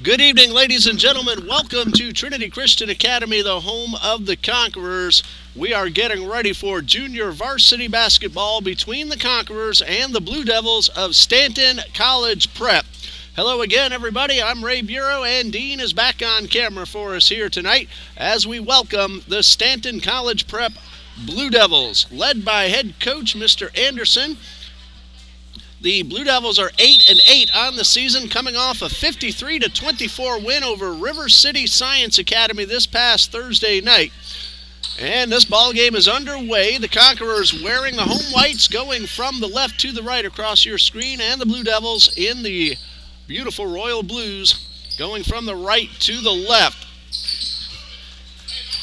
Good evening, ladies and gentlemen. Welcome to Trinity Christian Academy, the home of the Conquerors. We are getting ready for junior varsity basketball between the Conquerors and the Blue Devils of Stanton College Prep. Hello again, everybody. I'm Ray Bureau, and Dean is back on camera for us here tonight as we welcome the Stanton College Prep Blue Devils, led by head coach Mr. Anderson. The Blue Devils are 8-8 on the season, coming off a 53-24 win over River City Science Academy this past Thursday night. And this ball game is underway. The Conquerors wearing the home whites, going from the left to the right across your screen, and the Blue Devils in the beautiful royal blues, going from the right to the left.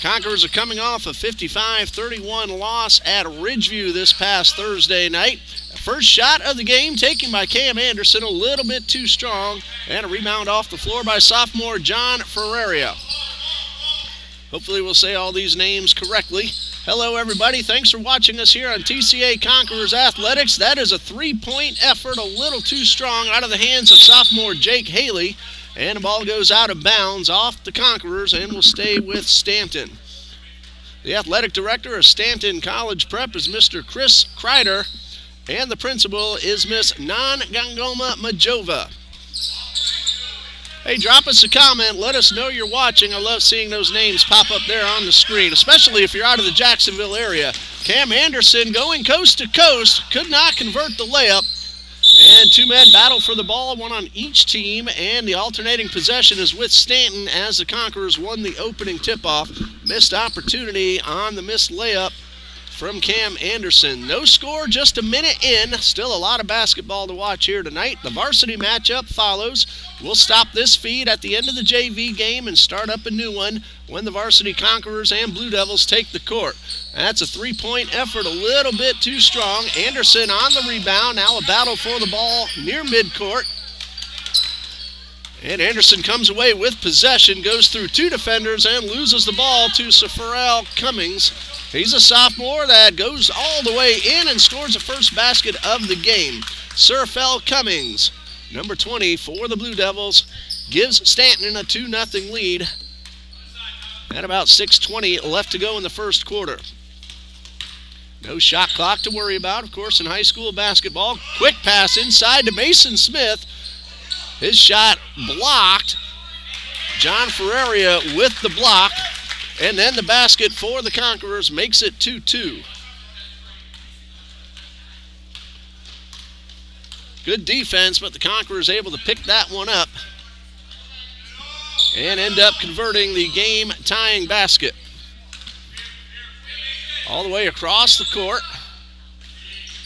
Conquerors are coming off a 55-31 loss at Ridgeview this past Thursday night. First shot of the game taken by Cam Anderson, a little bit too strong, and a rebound off the floor by sophomore John Ferreira. Hopefully we'll say all these names correctly. Hello, everybody. Thanks for watching us here on TCA Conquerors Athletics. That is a three-point effort, a little too strong, out of the hands of sophomore Jake Haley, and the ball goes out of bounds off the Conquerors and will stay with Stanton. The athletic director of Stanton College Prep is Mr. Chris Kreider, and the principal is Miss Nan Gangoma Majova. Hey, drop us a comment. Let us know you're watching. I love seeing those names pop up there on the screen, especially if you're out of the Jacksonville area. Cam Anderson going coast to coast, could not convert the layup. And two men battle for the ball, one on each team, and the alternating possession is with Stanton as the Conquerors won the opening tip-off. Missed opportunity on the missed layup from Cam Anderson. No score, just a minute in. Still a lot of basketball to watch here tonight. The varsity matchup follows. We'll stop this feed at the end of the JV game and start up a new one when the varsity Conquerors and Blue Devils take the court. That's a three-point effort, a little bit too strong. Anderson on the rebound. Now a battle for the ball near midcourt. And Anderson comes away with possession, goes through two defenders, and loses the ball to Safarel Cummings. He's a sophomore that goes all the way in and scores the first basket of the game. Safarel Cummings, number 20 for the Blue Devils, gives Stanton a 2-0 lead. At about 6:20 left to go in the first quarter. No shot clock to worry about, of course, in high school basketball. Quick pass inside to Mason Smith. His shot blocked. John Ferreira with the block. And then the basket for the Conquerors makes it 2-2. Good defense, but the Conquerors able to pick that one up and end up converting the game-tying basket. All the way across the court.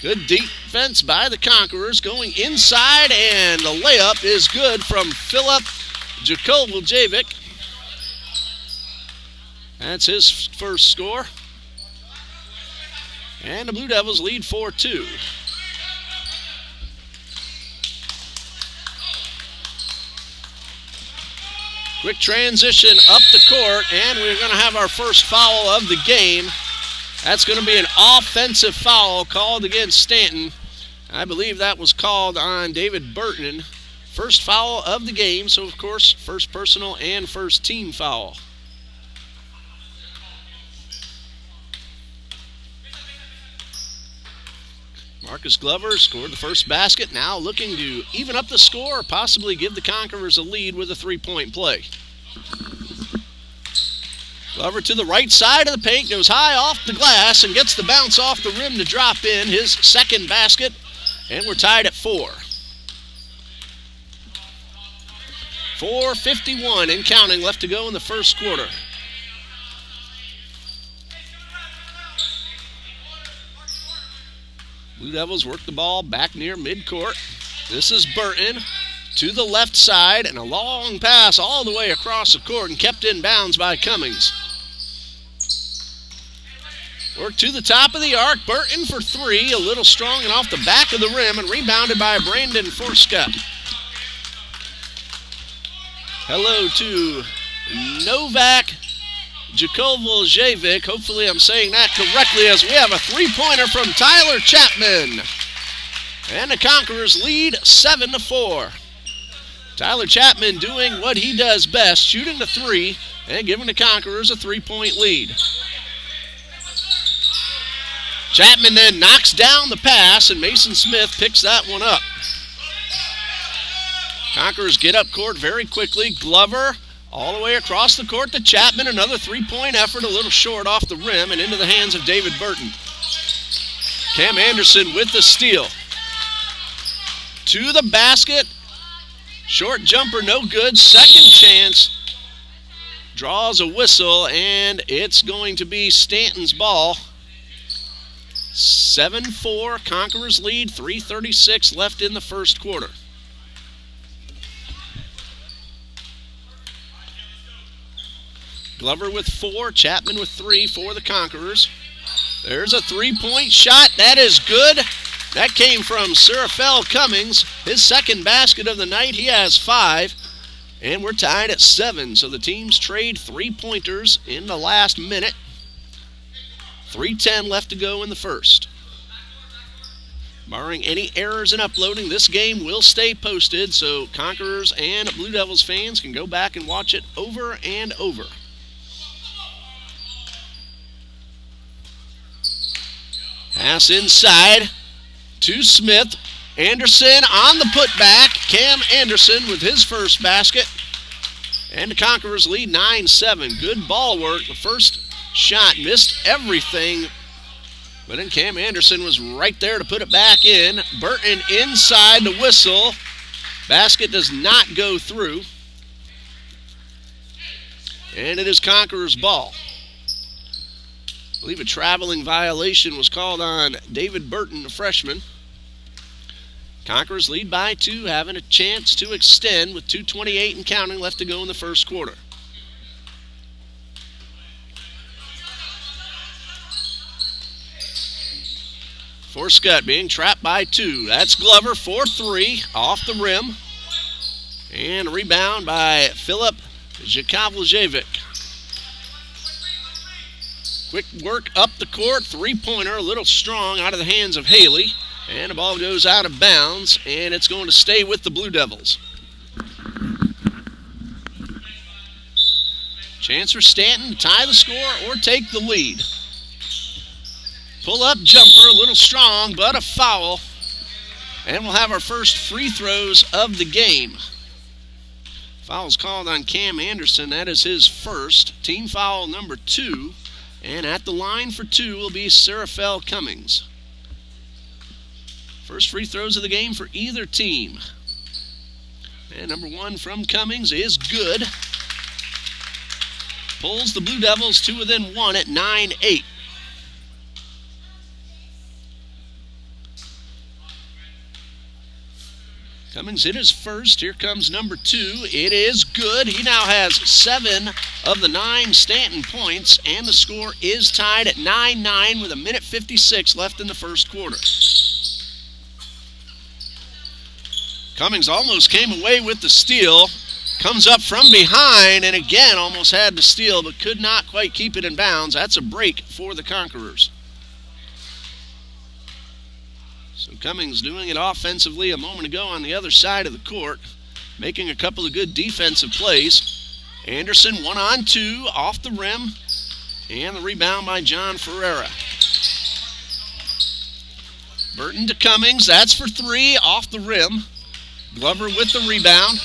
Good defense by the Conquerors, going inside, and the layup is good from Filip Jakovljevic. That's his first score. And the Blue Devils lead 4-2. Quick transition up the court, and we're going to have our first foul of the game. That's going to be an offensive foul called against Stanton. I believe that was called on David Burton. First foul of the game, so of course, first personal and first team foul. Marcus Glover scored the first basket, now looking to even up the score or possibly give the Conquerors a lead with a three-point play. Glover to the right side of the paint, goes high off the glass and gets the bounce off the rim to drop in his second basket, and we're tied at 4. 4:51 and counting left to go in the first quarter. Blue Devils work the ball back near midcourt. This is Burton to the left side, and a long pass all the way across the court and kept in bounds by Cummings. Work to the top of the arc. Burton for three, a little strong and off the back of the rim, and rebounded by Brandon Forska. Hello to Novak Jakovljevic. Hopefully I'm saying that correctly, as we have a three-pointer from Tyler Chapman. And the Conquerors lead 7-4. Tyler Chapman doing what he does best, shooting the three and giving the Conquerors a 3-point lead. Chapman then knocks down the pass, and Mason Smith picks that one up. Conquerors get up court very quickly. Glover all the way across the court to Chapman. Another three-point effort, a little short off the rim and into the hands of David Burton. Cam Anderson with the steal. To the basket. Short jumper, no good. Second chance. Draws a whistle, and it's going to be Stanton's ball. 7-4, Conquerors lead, 3:36 left in the first quarter. Glover with 4, Chapman with 3 for the Conquerors. There's a three-point shot. That is good. That came from Serafel Cummings, his second basket of the night. He has 5, and we're tied at 7. So the teams trade three-pointers in the last minute. 3:10 left to go in the first. Barring any errors in uploading, this game will stay posted, so Conquerors and Blue Devils fans can go back and watch it over and over. Pass inside to Smith. Anderson on the putback. Cam Anderson with his first basket. And the Conquerors lead 9-7. Good ball work. The first shot missed everything. But then Cam Anderson was right there to put it back in. Burton inside the whistle. Basket does not go through. And it is Conquerors' ball. I believe a traveling violation was called on David Burton, the freshman. Conquerors lead by 2, having a chance to extend with 2:28 and counting left to go in the first quarter. For Scott being trapped by 2. That's Glover for 3 off the rim. And a rebound by Filip Jakovljevic. Quick work up the court. Three-pointer, a little strong out of the hands of Haley. And the ball goes out of bounds, and it's going to stay with the Blue Devils. Chance for Stanton to tie the score or take the lead. Pull-up jumper, a little strong, but a foul. And we'll have our first free throws of the game. Foul's called on Cam Anderson. That is his first. Team foul number 2. And at the line for 2 will be Serafel Cummings. First free throws of the game for either team. And number 1 from Cummings is good. Pulls the Blue Devils to within 1 at 9-8. Cummings hit his first. Here comes number 2. It is good. He now has 7 of the 9 Stanton points, and the score is tied at 9-9 with 1:56 left in the first quarter. Cummings almost came away with the steal. Comes up from behind and again almost had the steal, but could not quite keep it in bounds. That's a break for the Conquerors. So Cummings doing it offensively a moment ago on the other side of the court, making a couple of good defensive plays. Anderson 1-on-2 off the rim, and the rebound by John Ferreira. Burton to Cummings, that's for 3 off the rim. Glover with the rebound.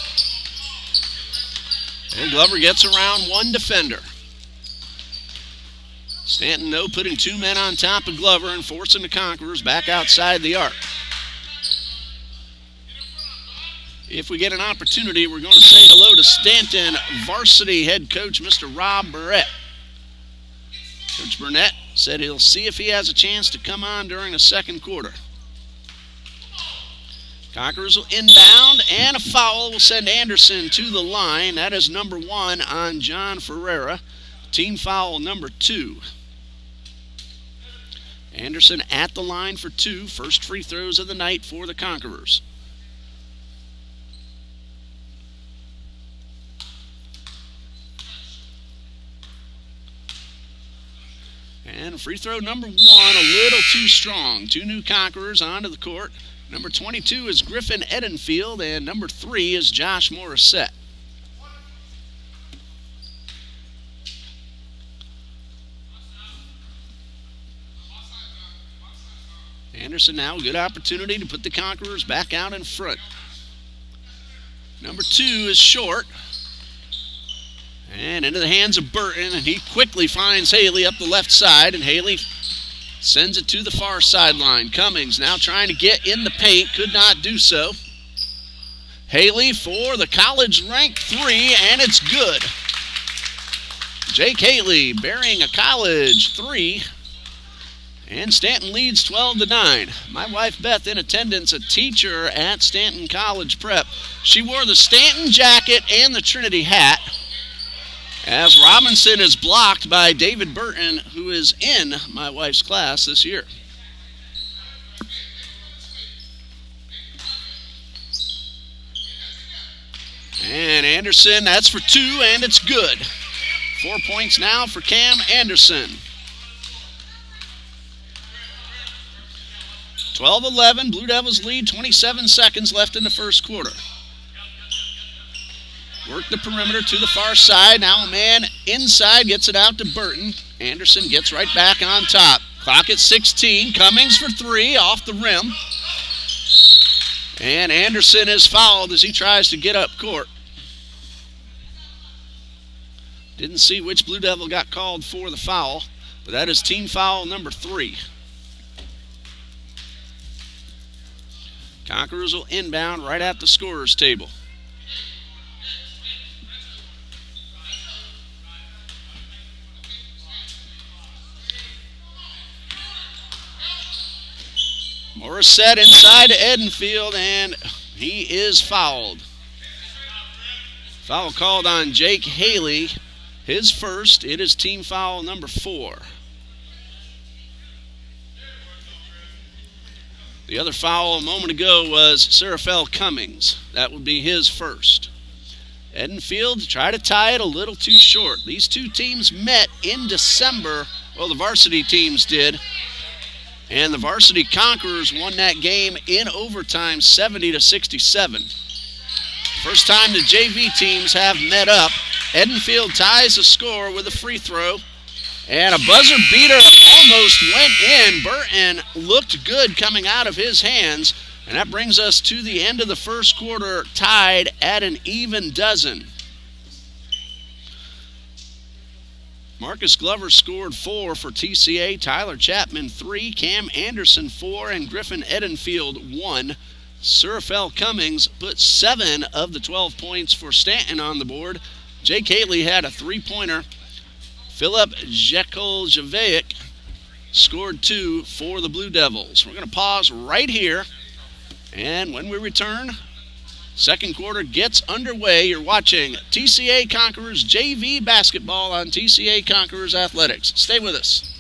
And Glover gets around 1 defender. Stanton, though, putting 2 men on top of Glover and forcing the Conquerors back outside the arc. If we get an opportunity, we're going to say hello to Stanton varsity head coach, Mr. Rob Barrett. Coach Burnett said he'll see if he has a chance to come on during the second quarter. Conquerors will inbound, and a foul will send Anderson to the line. That is number 1 on John Ferreira. Team foul number 2. Anderson at the line for 2. First free throws of the night for the Conquerors. And free throw number 1, a little too strong. 2 new Conquerors onto the court. Number 22 is Griffin Edenfield, and number 3 is Josh Morissette. Anderson now, good opportunity to put the Conquerors back out in front. Number 2 is short. And into the hands of Burton, and he quickly finds Haley up the left side, and Haley sends it to the far sideline. Cummings now trying to get in the paint, could not do so. Haley for the college-ranked 3, and it's good. Jake Haley burying a college 3. And Stanton leads 12-9. My wife Beth, in attendance, a teacher at Stanton College Prep. She wore the Stanton jacket and the Trinity hat, as Robinson is blocked by David Burton, who is in my wife's class this year. And Anderson, that's for 2, and it's good. 4 points now for Cam Anderson. 12-11, Blue Devils lead, 27 seconds left in the first quarter. Work the perimeter to the far side. Now a man inside gets it out to Burton. Anderson gets right back on top. Clock at 16. Cummings for 3 off the rim. And Anderson is fouled as he tries to get up court. Didn't see which Blue Devil got called for the foul, but that is team foul number 3. Conquerors will inbound right at the scorer's table. Morissette inside to Edenfield, and he is fouled. Foul called on Jake Haley, his first. It is team foul number 4. The other foul a moment ago was Serafel Cummings. That would be his first. Edenfield tried to tie it a little too short. These two teams met in December. Well, the varsity teams did. And the varsity Conquerors won that game in overtime, 70-67. First time the JV teams have met up. Edenfield ties the score with a free throw. And a buzzer beater almost went in. Burton looked good coming out of his hands. And that brings us to the end of the first quarter, tied at an even dozen. Marcus Glover scored 4 for TCA, Tyler Chapman 3, Cam Anderson 4, and Griffin Edenfield 1. Serafel Cummings put 7 of the 12 points for Stanton on the board. Jake Haley had a 3-pointer. Philip Jekyll-Javaic scored 2 for the Blue Devils. We're going to pause right here, and when we return, second quarter gets underway. You're watching TCA Conquerors JV Basketball on TCA Conquerors Athletics. Stay with us.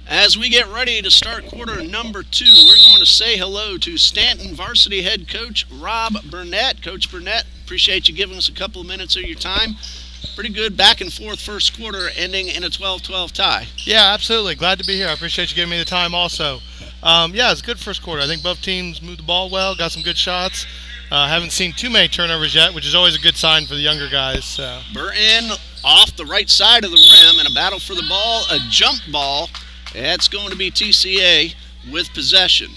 As we get ready to start quarter number 2, we're going to say hello to Stanton varsity head coach Rob Burnett. Coach Burnett, appreciate you giving us a couple of minutes of your time. Pretty good back and forth first quarter, ending in a 12-12 tie. Yeah, absolutely. Glad to be here. I appreciate you giving me the time also. Yeah, it's a good first quarter. I think both teams moved the ball well, got some good shots. Haven't seen too many turnovers yet, which is always a good sign for the younger guys. So. Burton off the right side of the rim in a battle for the ball, a jump ball. That's going to be TCA with possession.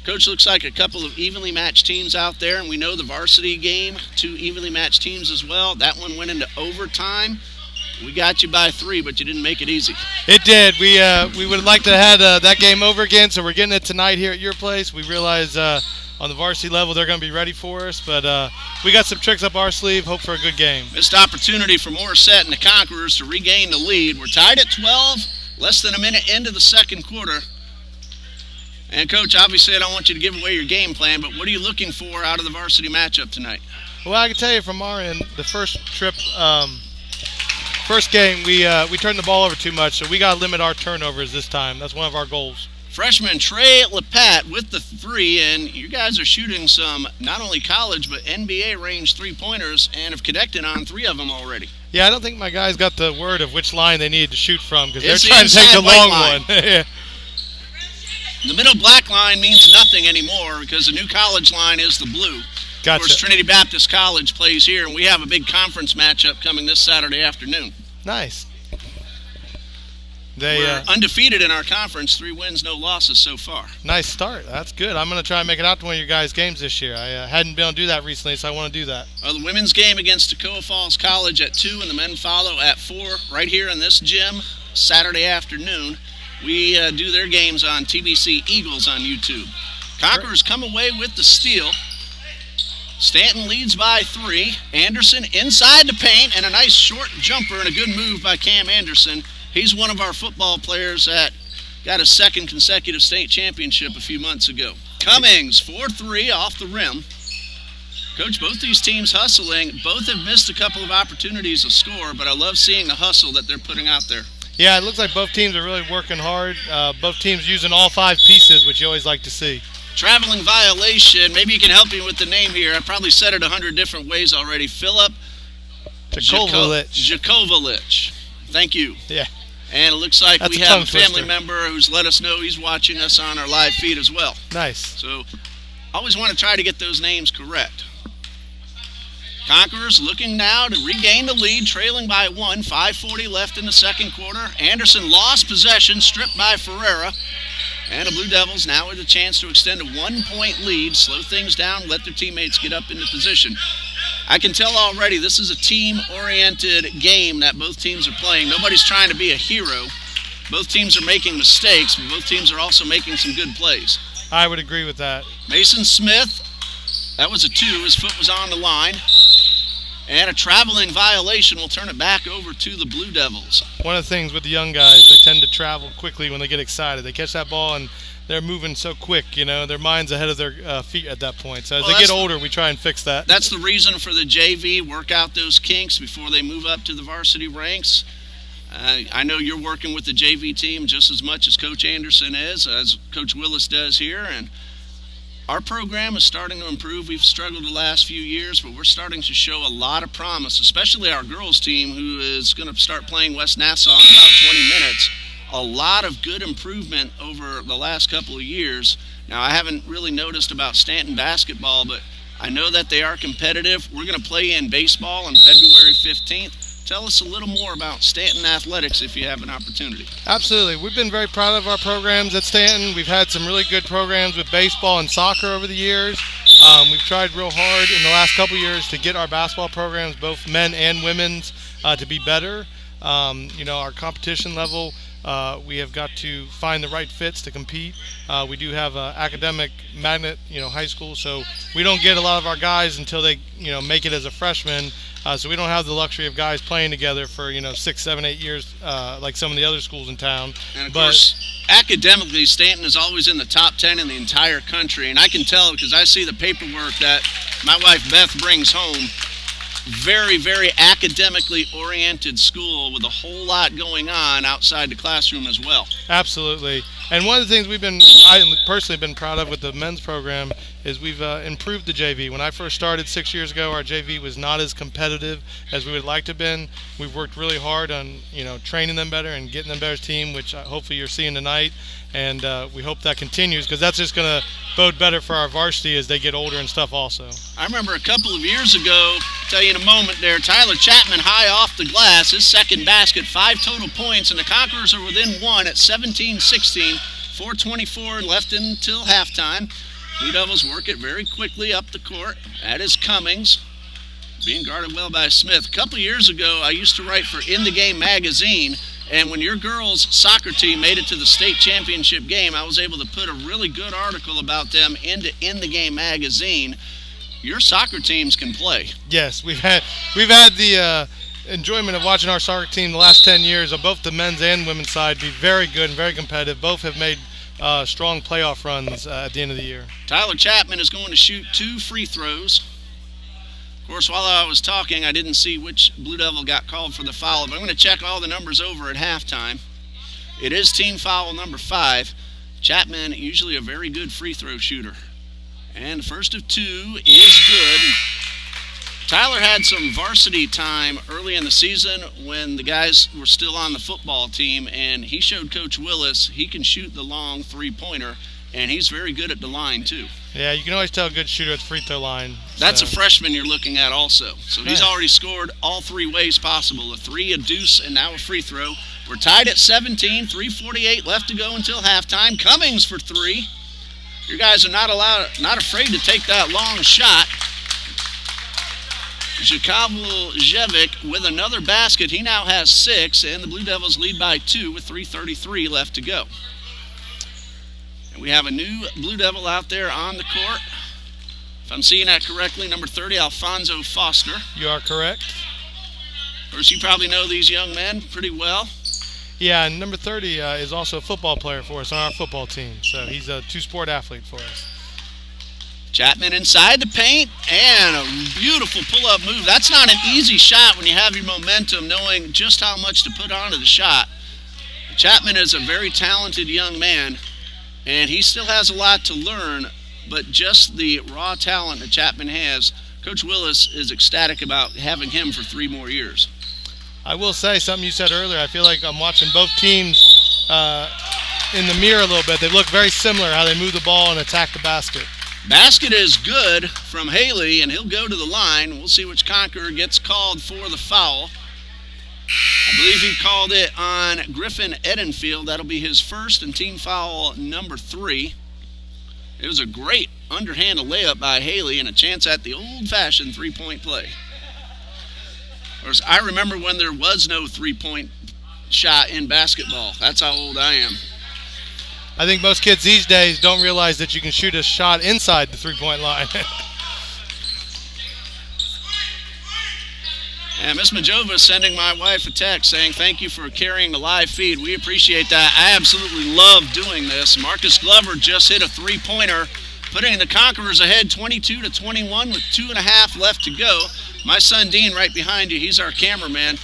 Coach, looks like a couple of evenly matched teams out there, and we know the varsity game, 2 evenly matched teams as well. That one went into overtime. We got you by 3, but you didn't make it easy. It did. We would have liked to have had that game over again, so we're getting it tonight here at your place. We realize on the varsity level they're going to be ready for us, but we got some tricks up our sleeve. Hope for a good game. Missed opportunity for Morissette and the Conquerors to regain the lead. We're tied at 12. Less than a minute into the second quarter. And, Coach, obviously I don't want you to give away your game plan, but what are you looking for out of the varsity matchup tonight? Well, I can tell you from our end, the first trip first game, we turned the ball over too much, so we got to limit our turnovers this time. That's one of our goals. Freshman Trey Lapat with the 3, and you guys are shooting some not only college but NBA range 3-pointers and have connected on 3 of them already. Yeah, I don't think my guys got the word of which line they needed to shoot from because they're It's the trying to take the inside long white one. Yeah. The middle black line means nothing anymore because the new college line is the blue. Gotcha. Of course, Trinity Baptist College plays here, and we have a big conference matchup coming this Saturday afternoon. Nice. We're undefeated in our conference, 3 wins, no losses so far. Nice start. That's good. I'm going to try and make it out to one of your guys' games this year. I hadn't been able to do that recently, so I want to do that. The women's game against Toccoa Falls College at 2, and the men follow at 4 right here in this gym Saturday afternoon. We do their games on TBC Eagles on YouTube. Conquerors come away with the steal. Stanton leads by 3. Anderson inside the paint, and a nice short jumper and a good move by Cam Anderson. He's one of our football players that got a 2nd consecutive state championship a few months ago. Cummings, 4-3 off the rim. Coach, both these teams hustling. Both have missed a couple of opportunities to score, but I love seeing the hustle that they're putting out there. Yeah, it looks like both teams are really working hard. Both teams using all 5 pieces, which you always like to see. Traveling violation. Maybe you can help me with the name here. I probably said it 100 different ways already. Philip Jakovlich. Thank you. Yeah. And it looks like That's we have a family member who's let us know he's watching us on our live feed as well. Nice. So always want to try to get those names correct. Conquerors looking now to regain the lead, trailing by 1, 5:40 left in the second quarter. Anderson lost possession, stripped by Ferreira. And the Blue Devils now with a chance to extend a 1-point lead, slow things down, let their teammates get up into position. I can tell already this is a team-oriented game that both teams are playing. Nobody's trying to be a hero. Both teams are making mistakes, but both teams are also making some good plays. I would agree with that. Mason Smith, that was a 2. His foot was on the line. And a traveling violation will turn it back over to the Blue Devils. One of the things with the young guys, they tend to travel quickly when they get excited. They catch that ball and they're moving so quick, their mind's ahead of their feet at that point. So as they get older, we try and fix that. That's the reason for the JV, work out those kinks before they move up to the varsity ranks. I know you're working with the JV team just as much as Coach Anderson is, as Coach Willis does here, and our program is starting to improve. We've struggled the last few years, but we're starting to show a lot of promise, especially our girls team who is going to start playing West Nassau in about 20 minutes. A lot of good improvement over the last couple of years. Now, I haven't really noticed about Stanton basketball, but I know that they are competitive. We're going to play in baseball on February 15th. Tell us a little more about Stanton Athletics if you have an opportunity. Absolutely. We've been very proud of our programs at Stanton. We've had some really good programs with baseball and soccer over the years. We've tried real hard in the last couple of years to get our basketball programs, both men and women's, to be better. Our competition level, we have got to find the right fits to compete. We do have an academic magnet, high school, so we don't get a lot of our guys until they, make it as a freshman. So we don't have the luxury of guys playing together for 6, 7, 8 years like some of the other schools in town. And of course, academically, Stanton is always in the top 10 in the entire country, and I can tell because I see the paperwork that my wife Beth brings home. Very, very academically oriented school with a whole lot going on outside the classroom as well. Absolutely. And one of the things I personally been proud of with the men's program is we've improved the JV. When I first started 6 years ago, our JV was not as competitive as we would like to have been. We've worked really hard on training them better and getting them better team, which hopefully you're seeing tonight. And we hope that continues because that's just going to bode better for our varsity as they get older and stuff also. I remember a couple of years ago, I'll tell you in a moment there, Tyler Chapman high off the glass, his second basket, 5 total points, and the Conquerors are within 1 at 17-16, 4:24 left until halftime. Blue Devils work it very quickly up the court. That is Cummings, being guarded well by Smith. A couple of years ago, I used to write for In the Game magazine, and when your girls' soccer team made it to the state championship game, I was able to put a really good article about them into In the Game magazine. Your soccer teams can play. Yes, we've had the enjoyment of watching our soccer team the last 10 years on both the men's and women's side be very good and very competitive. Both have made strong playoff runs at the end of the year. Tyler Chapman is going to shoot 2 free throws. Of course, while I was talking, I didn't see which Blue Devil got called for the foul, but I'm going to check all the numbers over at halftime. It is team foul number 5. Chapman, usually a very good free throw shooter. And the first of 2 is good. Tyler had some varsity time early in the season when the guys were still on the football team, and he showed Coach Willis he can shoot the long three-pointer, and he's very good at the line too. Yeah, you can always tell a good shooter at the free throw line. That's a freshman you're looking at also. So he's already scored all 3 ways possible, a 3, a deuce, and now a free throw. We're tied at 17, 3:48 left to go until halftime. Cummings for 3. Your guys are not afraid to take that long shot. Jakavljevic with another basket. He now has 6, and the Blue Devils lead by 2 with 3:33 left to go. And we have a new Blue Devil out there on the court. If I'm seeing that correctly, number 30, Alfonso Foster. You are correct. Of course, you probably know these young men pretty well. Yeah, and number 30 is also a football player for us on our football team. So he's a 2-sport athlete for us. Chapman inside the paint, and a beautiful pull-up move. That's not an easy shot when you have your momentum, knowing just how much to put onto the shot. Chapman is a very talented young man, and he still has a lot to learn, but just the raw talent that Chapman has, Coach Willis is ecstatic about having him for 3 more years. I will say something you said earlier. I feel like I'm watching both teams in the mirror a little bit. They look very similar, how they move the ball and attack the basket. Basket is good from Haley, and he'll go to the line. We'll see which Conqueror gets called for the foul. I believe he called it on Griffin Edenfield. That'll be his first and team foul number 3. It was a great underhanded layup by Haley and a chance at the old-fashioned three-point play. Of course, I remember when there was no three-point shot in basketball. That's how old I am. I think most kids these days don't realize that you can shoot a shot inside the three-point line. And Miss Majova is sending my wife a text saying, thank you for carrying the live feed. We appreciate that. I absolutely love doing this. Marcus Glover just hit a three-pointer, putting the Conquerors ahead 22-21 with 2.5 left to go. My son Dean right behind you, he's our cameraman.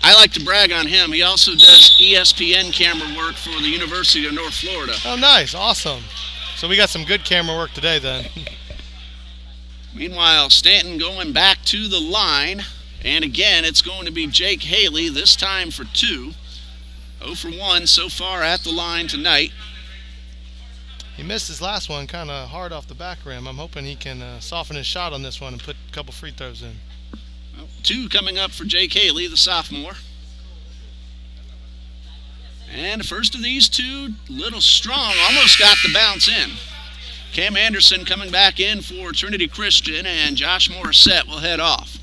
I like to brag on him. He also does ESPN camera work for the University of North Florida. Oh, nice. Awesome. So we got some good camera work today then. Meanwhile, Stanton going back to the line. And again, it's going to be Jake Haley, this time for 2. 0 for 1 so far at the line tonight. He missed his last one kind of hard off the back rim. I'm hoping he can soften his shot on this one and put a couple free throws in. 2 coming up for Jake Haley, the sophomore. And the first of these 2, little strong, almost got the bounce in. Cam Anderson coming back in for Trinity Christian, and Josh Morissette will head off.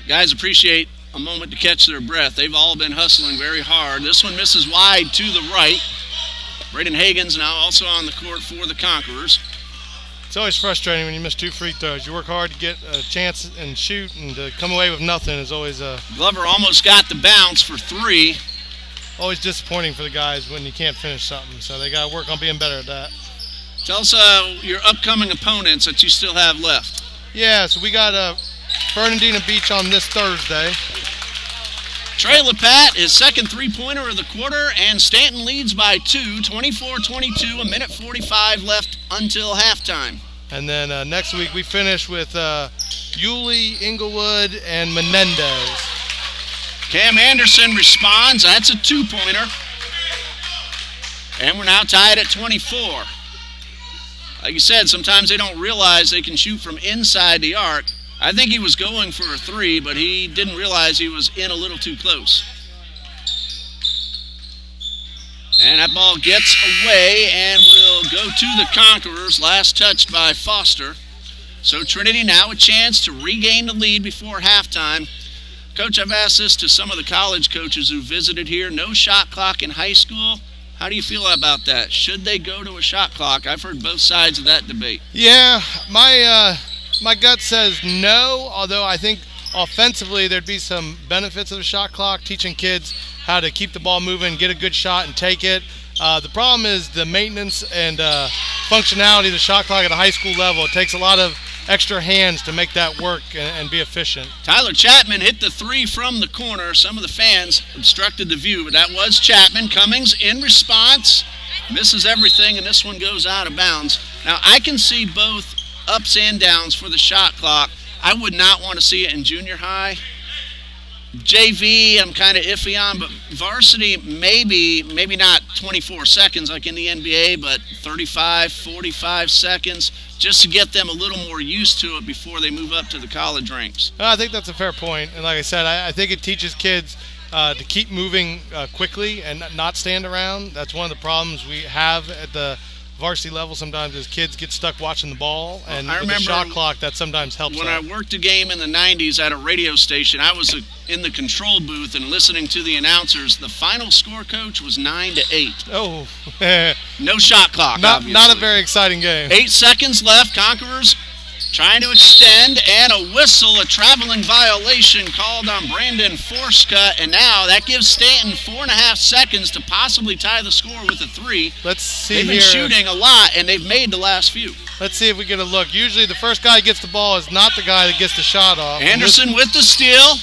Guys appreciate a moment to catch their breath. They've all been hustling very hard. This one misses wide to the right. Braden Hagen's now also on the court for the Conquerors. It's always frustrating when you miss 2 free throws. You work hard to get a chance and shoot, and to come away with nothing is always Glover almost got the bounce for 3. Always disappointing for the guys when you can't finish something. So they got to work on being better at that. Tell us your upcoming opponents that you still have left. Yeah, so we got Fernandina Beach on this Thursday. Trey LaPat, his second three-pointer of the quarter, and Stanton leads by 2, 24-22, 1:45 left until halftime. And then next week we finish with Yulee, Inglewood, and Menendez. Cam Anderson responds. That's a 2-pointer. And we're now tied at 24. Like you said, sometimes they don't realize they can shoot from inside the arc. I think he was going for a 3, but he didn't realize he was in a little too close. And that ball gets away and will go to the Conquerors, last touched by Foster. So Trinity now a chance to regain the lead before halftime. Coach, I've asked this to some of the college coaches who visited here. No shot clock in high school. How do you feel about that? Should they go to a shot clock? I've heard both sides of that debate. Yeah, my gut says no, although I think offensively, there'd be some benefits of the shot clock, teaching kids how to keep the ball moving, get a good shot, and take it. The problem is the maintenance and functionality of the shot clock at a high school level. It takes a lot of extra hands to make that work and be efficient. Tyler Chapman hit the three from the corner. Some of the fans obstructed the view, but that was Chapman. Cummings in response misses everything, and this one goes out of bounds. Now, I can see both ups and downs for the shot clock. I would not want to see it in junior high. JV, I'm kind of iffy on, but varsity, maybe not 24 seconds like in the NBA, but 35, 45 seconds, just to get them a little more used to it before they move up to the college ranks. I think that's a fair point. And like I said, I think it teaches kids to keep moving quickly and not stand around. That's one of the problems we have at the varsity level sometimes is kids get stuck watching the ball, and with the shot clock that sometimes helps. When I worked a game in the 90s at a radio station, I was in the control booth and listening to the announcers. The final score, Coach, was 9-8. Oh. No shot clock, not a very exciting game. 8 seconds left. Conquerors trying to extend, and a whistle, a traveling violation called on Brandon Forscutt, and now that gives Stanton 4.5 seconds to possibly tie the score with a three. Let's see. They've been shooting a lot, and they've made the last few. Let's see if we get a look. Usually the first guy who gets the ball is not the guy that gets the shot off. Anderson with the steal.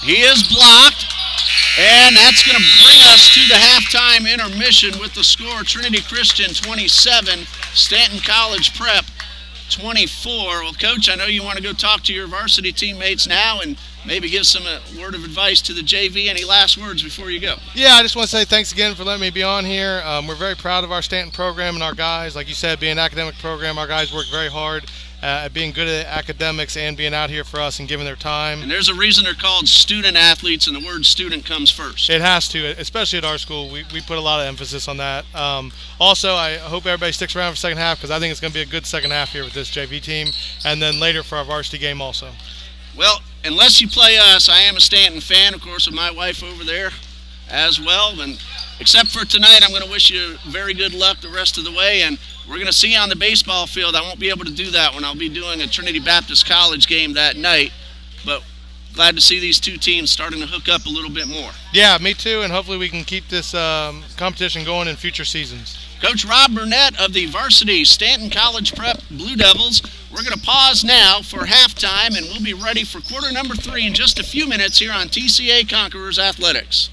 He is blocked, and that's going to bring us to the halftime intermission with the score Trinity Christian 27, Stanton College Prep 24. Well, Coach, I know you want to go talk to your varsity teammates now and maybe give some word of advice to the JV. Any last words before you go? Yeah, I just want to say thanks again for letting me be on here. We're very proud of our Stanton program and our guys. Like you said, being an academic program, our guys work very hard at being good at academics and being out here for us and giving their time. And there's a reason they're called student athletes, and the word student comes first. It has to, especially at our school. We put a lot of emphasis on that. Also, I hope everybody sticks around for the second half because I think it's going to be a good second half here with this JV team, and then later for our varsity game also. Well, unless you play us, I am a Stanton fan, of course, with my wife over there as well. And except for tonight, I'm going to wish you very good luck the rest of the way. And we're going to see you on the baseball field. I won't be able to do that when I'll be doing a Trinity Baptist College game that night. But glad to see these two teams starting to hook up a little bit more. Yeah, me too. And hopefully we can keep this competition going in future seasons. Coach Rob Burnett of the varsity Stanton College Prep Blue Devils. We're going to pause now for halftime, and we'll be ready for quarter number 3 in just a few minutes here on TCA Conquerors Athletics.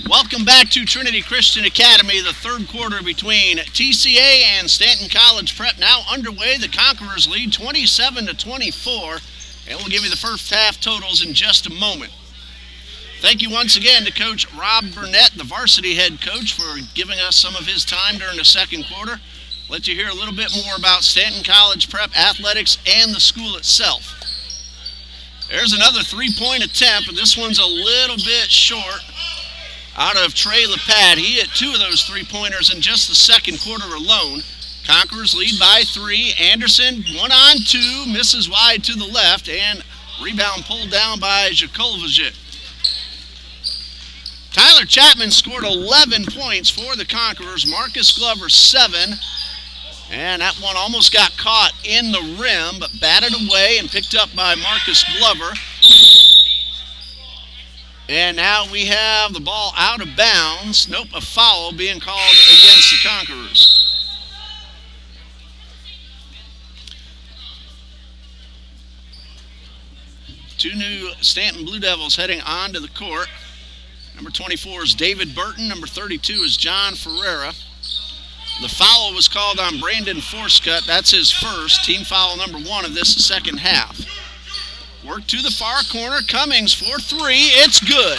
Welcome back to Trinity Christian Academy. The third quarter between TCA and Stanton College Prep now underway. The Conquerors lead 27-24, and we'll give you the first half totals in just a moment. Thank you once again to Coach Rob Burnett, the varsity head coach, for giving us some of his time during the second quarter. Let you hear a little bit more about Stanton College Prep athletics and the school itself. There's another three-point attempt, and this one's a little bit short. Out of Trey LePat, he hit two of those three-pointers in just the second quarter alone. Conquerors lead by 3. Anderson, 1-on-2, misses wide to the left, and rebound pulled down by Jakolvajic. Tyler Chapman scored 11 points for the Conquerors. Marcus Glover, 7. And that one almost got caught in the rim, but batted away and picked up by Marcus Glover. And now we have the ball out of bounds. Nope, a foul being called against the Conquerors. Two new Stanton Blue Devils heading onto the court. Number 24 is David Burton. Number 32 is John Ferreira. The foul was called on Brandon Forscutt. That's his first, team foul number 1 of this second half. Work to the far corner. Cummings for 3. It's good.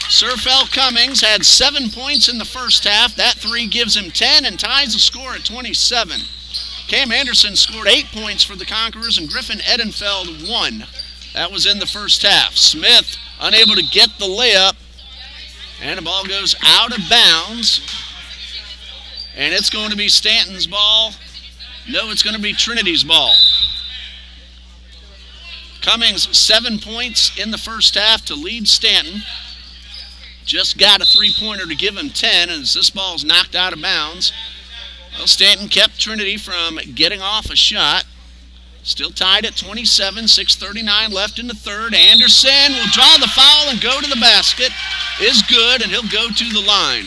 Surfel Cummings had 7 points in the first half. That 3 gives him 10 and ties the score at 27. Cam Anderson scored 8 points for the Conquerors, and Griffin Edenfeld 1. That was in the first half. Smith unable to get the layup, and the ball goes out of bounds. And it's going to be Stanton's ball. No, it's going to be Trinity's ball. Cummings, 7 points in the first half to lead Stanton. Just got a three-pointer to give him 10, and as this ball's knocked out of bounds, well, Stanton kept Trinity from getting off a shot. Still tied at 27, 6:39 left in the third. Anderson will draw the foul and go to the basket. Is good, and he'll go to the line.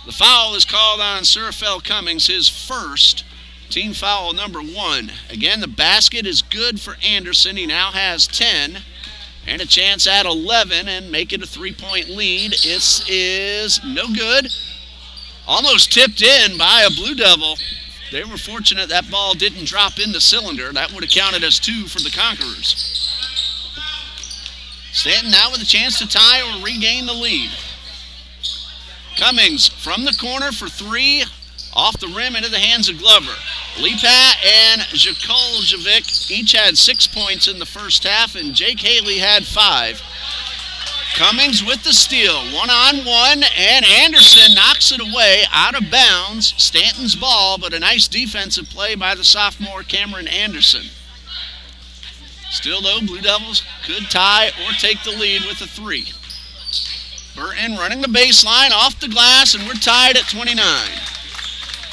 The foul is called on Surfel Cummings, his first, team foul number 1. Again, the basket is good for Anderson. He now has 10 and a chance at 11 and make it a 3-point lead. It is no good. Almost tipped in by a Blue Devil. They were fortunate that ball didn't drop in the cylinder. That would have counted as 2 for the Conquerors. Stanton now with a chance to tie or regain the lead. Cummings from the corner for 3, off the rim into the hands of Glover. Lepat and Jakoljevic each had 6 points in the first half, and Jake Haley had 5. Cummings with the steal, 1-on-1, and Anderson knocks it away out of bounds. Stanton's ball, but a nice defensive play by the sophomore Cameron Anderson. Still though, Blue Devils could tie or take the lead with a 3. Burton running the baseline off the glass, and we're tied at 29.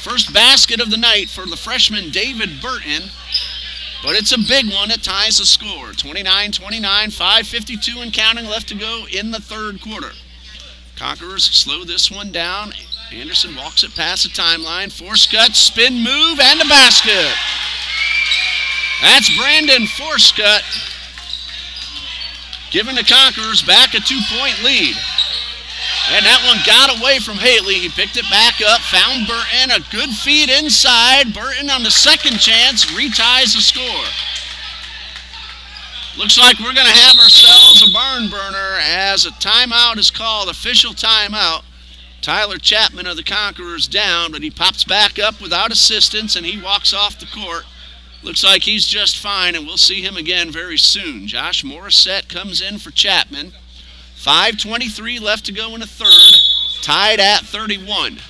First basket of the night for the freshman David Burton, but it's a big one that ties the score. 29-29, 5:52 and counting left to go in the third quarter. Conquerors slow this one down. Anderson walks it past the timeline. Forscutt, spin move, and the basket. That's Brandon Forscutt, giving the Conquerors back a 2-point lead. And that one got away from Haley. He picked it back up, found Burton, a good feed inside. Burton on the second chance reties the score. Looks like we're going to have ourselves a barn burner as a timeout is called, official timeout. Tyler Chapman of the Conquerors down, but he pops back up without assistance, and he walks off the court. Looks like he's just fine, and we'll see him again very soon. Josh Morissette comes in for Chapman. 5:23 left to go in the third, tied at 31.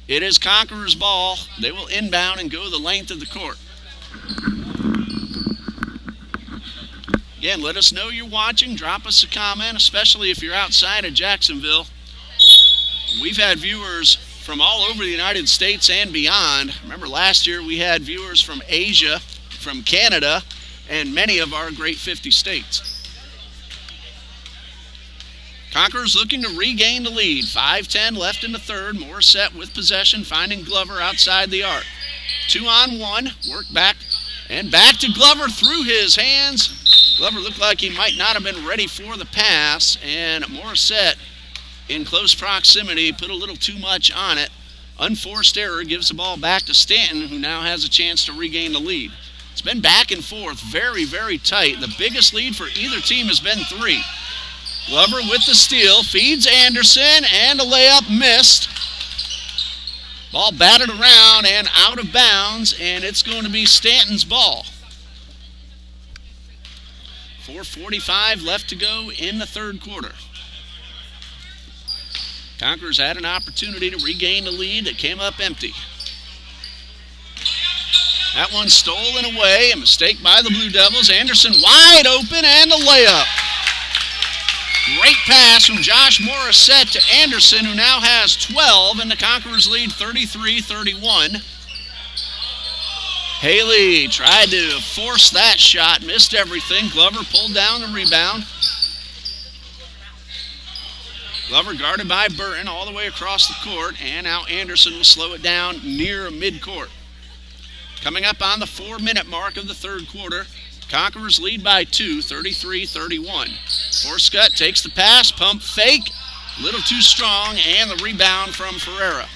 It is Conquerors' ball. They will inbound and go the length of the court. Again, let us know you're watching. Drop us a comment, especially if you're outside of Jacksonville. We've had viewers from all over the United States and beyond. Remember last year we had viewers from Asia, from Canada, and many of our great 50 states. Conquerors looking to regain the lead. 5:10 left in the third. Morissette with possession, finding Glover outside the arc. 2-on-1, work back And back to Glover through his hands. Glover looked like he might not have been ready for the pass, and Morissette in close proximity put a little too much on it. Unforced error gives the ball back to Stanton, who now has a chance to regain the lead. It's been back and forth, very, very tight. The biggest lead for either team has been 3. Glover with the steal, feeds Anderson, and a layup missed. Ball batted around and out of bounds, and it's going to be Stanton's ball. 4:45 left to go in the third quarter. Conquerors had an opportunity to regain the lead. It came up empty. That one stolen away, a mistake by the Blue Devils. Anderson wide open, and the layup. Great pass from Josh Morissette to Anderson, who now has 12, and the Conquerors lead 33-31. Haley tried to force that shot, missed everything. Glover pulled down the rebound. Glover guarded by Burton all the way across the court, and now Anderson will slow it down near midcourt. Coming up on the 4-minute mark of the third quarter, Conquerors lead by 2, 33-31. Forscutt takes the pass, pump fake, a little too strong, and the rebound from Ferreira.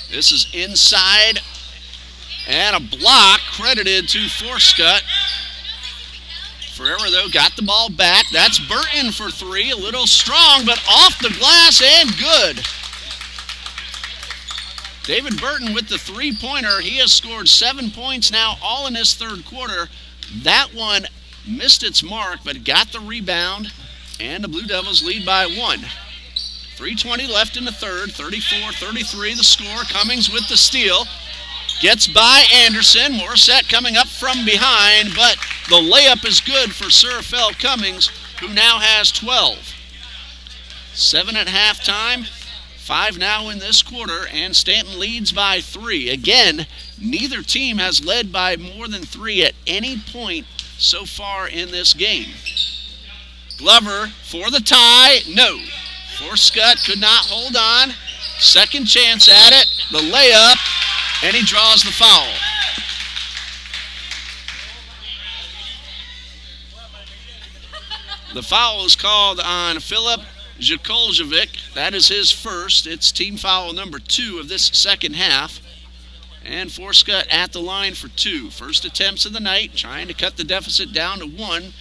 This is inside, and a block credited to Forscutt. Ferreira, though, got the ball back. That's Burton for 3. A little strong, but off the glass and good. David Burton with the three-pointer. He has scored 7 points now, all in this third quarter. That one missed its mark, but got the rebound, and the Blue Devils lead by 1. 3:20 left in the third, 34-33 the score. Cummings with the steal. Gets by Anderson. Morissette coming up from behind, but the layup is good for Sir Fel Cummings, who now has 12. 7 at halftime, 5 now in this quarter, and Stanton leads by 3. Again, neither team has led by more than 3 at any point so far in this game. Glover for the tie. No. Forscutt could not hold on. Second chance at it. The layup. And he draws the foul. The foul is called on Filip Jakoljevic. That is his first. It's team foul number 2 of this second half. And Forscutt at the line for 2. First attempts of the night, trying to cut the deficit down to 1.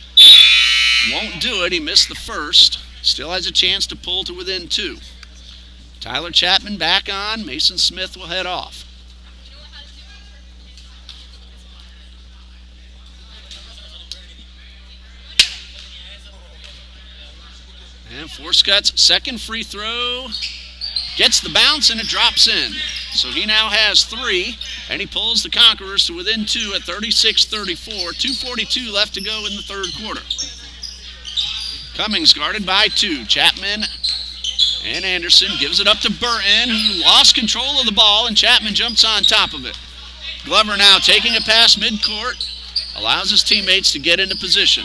Won't do it. He missed the first. Still has a chance to pull to within 2. Tyler Chapman back on. Mason Smith will head off. And Forscutt's second free throw gets the bounce, and it drops in. So he now has 3, and he pulls the Conquerors to within 2 at 36-34. 2:42 left to go in the third quarter. Cummings guarded by 2. Chapman and Anderson gives it up to Burton, who lost control of the ball, and Chapman jumps on top of it. Glover now taking it past midcourt, allows his teammates to get into position.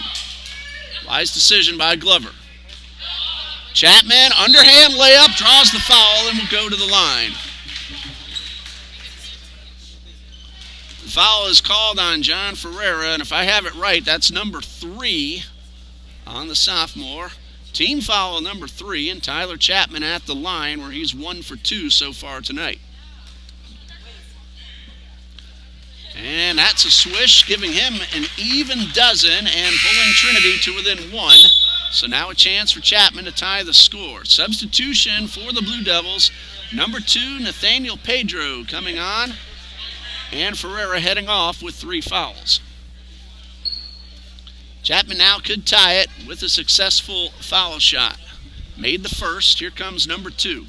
Wise decision by Glover. Chapman, underhand layup, draws the foul, and will go to the line. The foul is called on John Ferreira, and if I have it right, that's number 3 on the sophomore. Team foul number 3, and Tyler Chapman at the line, where he's 1 for 2 so far tonight. And that's a swish, giving him an even dozen and pulling Trinity to within 1. So now a chance for Chapman to tie the score. Substitution for the Blue Devils. Number 2, Nathaniel Pedro coming on. And Ferreira heading off with 3 fouls. Chapman now could tie it with a successful foul shot. Made the first. Here comes number 2.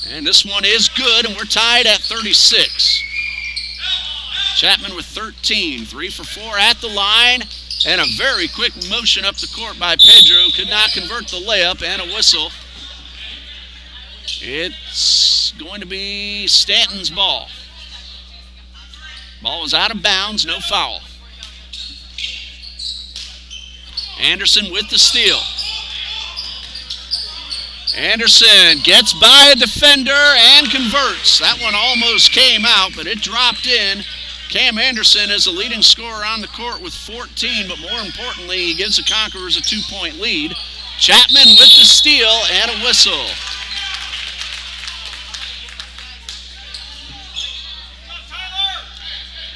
And this one is good, and we're tied at 36. Chapman with 13. 3 for 4 at the line. And a very quick motion up the court by Pedro. Could not convert the layup, and a whistle. It's going to be Stanton's ball. Ball is out of bounds, no foul. Anderson with the steal. Anderson gets by a defender and converts. That one almost came out, but it dropped in. Cam Anderson is the leading scorer on the court with 14, but more importantly, he gives the Conquerors a 2-point lead. Chapman with the steal and a whistle.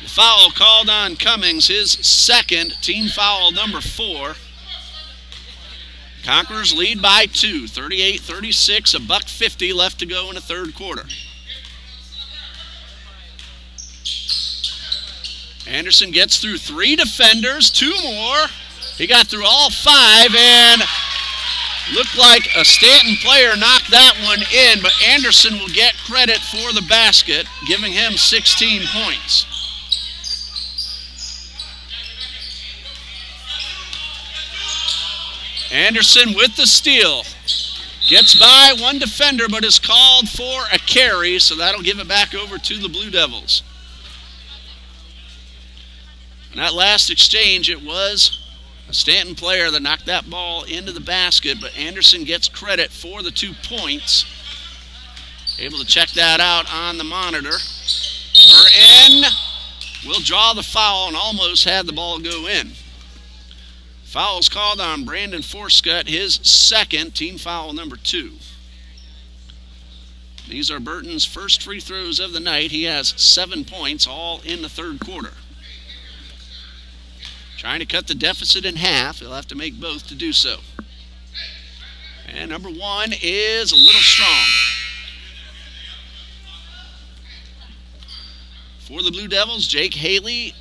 The foul called on Cummings, his second, team foul number 4. Conquerors lead by 2, 38-36, $1.50 left to go in the third quarter. Anderson gets through 3 defenders, 2 more. He got through all 5 and looked like a Stanton player knocked that one in, but Anderson will get credit for the basket, giving him 16 points. Anderson with the steal. Gets by 1 defender, but is called for a carry, so that'll give it back over to the Blue Devils. In that last exchange, it was a Stanton player that knocked that ball into the basket, but Anderson gets credit for the 2 points. Able to check that out on the monitor. Burton will draw the foul and almost had the ball go in. Foul's called on Brandon Forscutt, his second, team foul number 2. These are Burton's first free throws of the night. He has 7 points, all in the third quarter. Trying to cut the deficit in half. He'll have to make both to do so. And number 1 is a little strong. For the Blue Devils, Jake Haley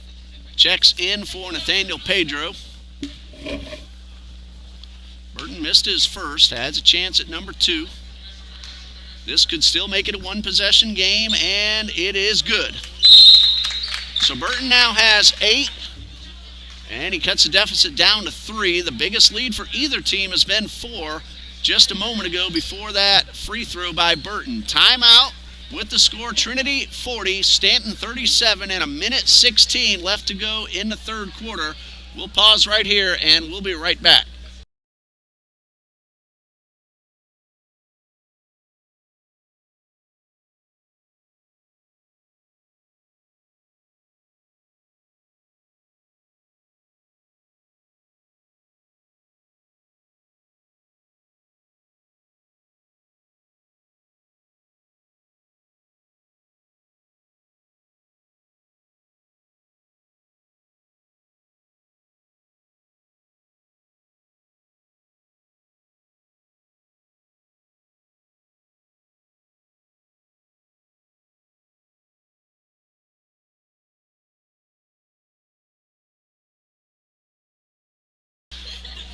checks in for Nathaniel Pedro. Burton missed his first, has a chance at number 2. This could still make it a 1-possession game, and it is good. So Burton now has 8, and he cuts the deficit down to 3. The biggest lead for either team has been 4 just a moment ago before that free throw by Burton. Timeout with the score, Trinity 40, Stanton 37, and 1:16 left to go in the third quarter. We'll pause right here, and we'll be right back.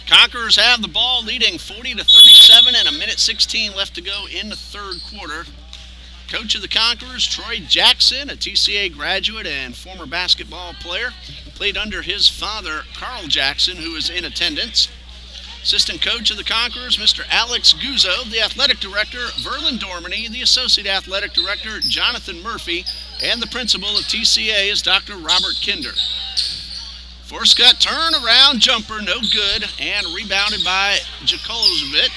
Conquerors have the ball, leading 40-37, and 1:16 left to go in the third quarter. Coach of the Conquerors, Troy Jackson, a TCA graduate and former basketball player, played under his father, Carl Jackson, who is in attendance. Assistant coach of the Conquerors, Mr. Alex Guzzo, the athletic director, Verlin Dormany, the associate athletic director, Jonathan Murphy, and the principal of TCA is Dr. Robert Kinder. Forscutt turn-around jumper, no good, and rebounded by Jakolzovic.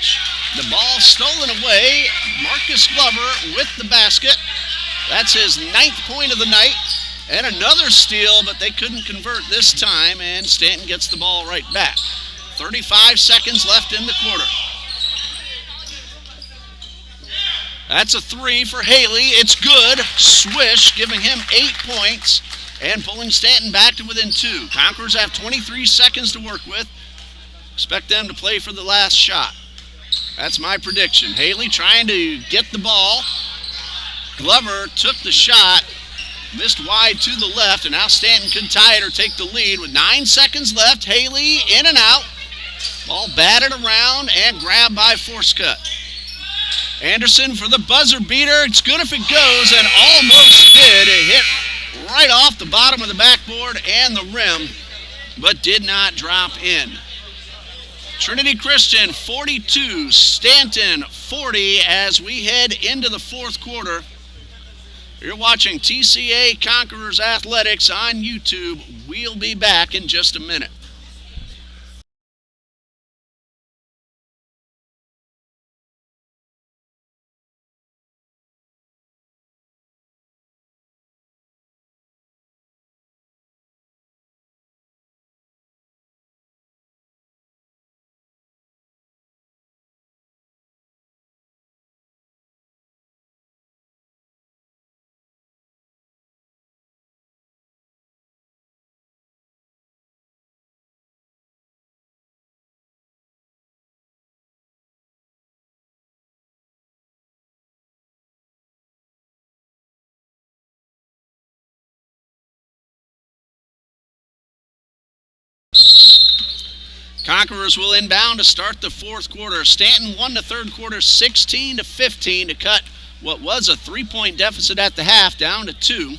The ball stolen away. Marcus Glover with the basket. That's his 9th point of the night. And another steal, but they couldn't convert this time, and Stanton gets the ball right back. 35 seconds left in the quarter. That's a 3 for Haley. It's good. Swish, giving him 8 points. And pulling Stanton back to within 2. Conquerors have 23 seconds to work with. Expect them to play for the last shot. That's my prediction. Haley trying to get the ball. Glover took the shot, missed wide to the left, and now Stanton can tie it or take the lead with 9 seconds left. Haley in and out. Ball batted around and grabbed by Forscutt. Anderson for the buzzer beater. It's good if it goes, and almost did. It hit right off the bottom of the backboard and the rim, but did not drop in. Trinity Christian 42, Stanton 40 as we head into the fourth quarter. You're watching TCA Conquerors Athletics on YouTube. We'll be back in just a minute. Conquerors will inbound to start the fourth quarter. Stanton won the third quarter 16-15 to cut what was a 3-point deficit at the half down to 2.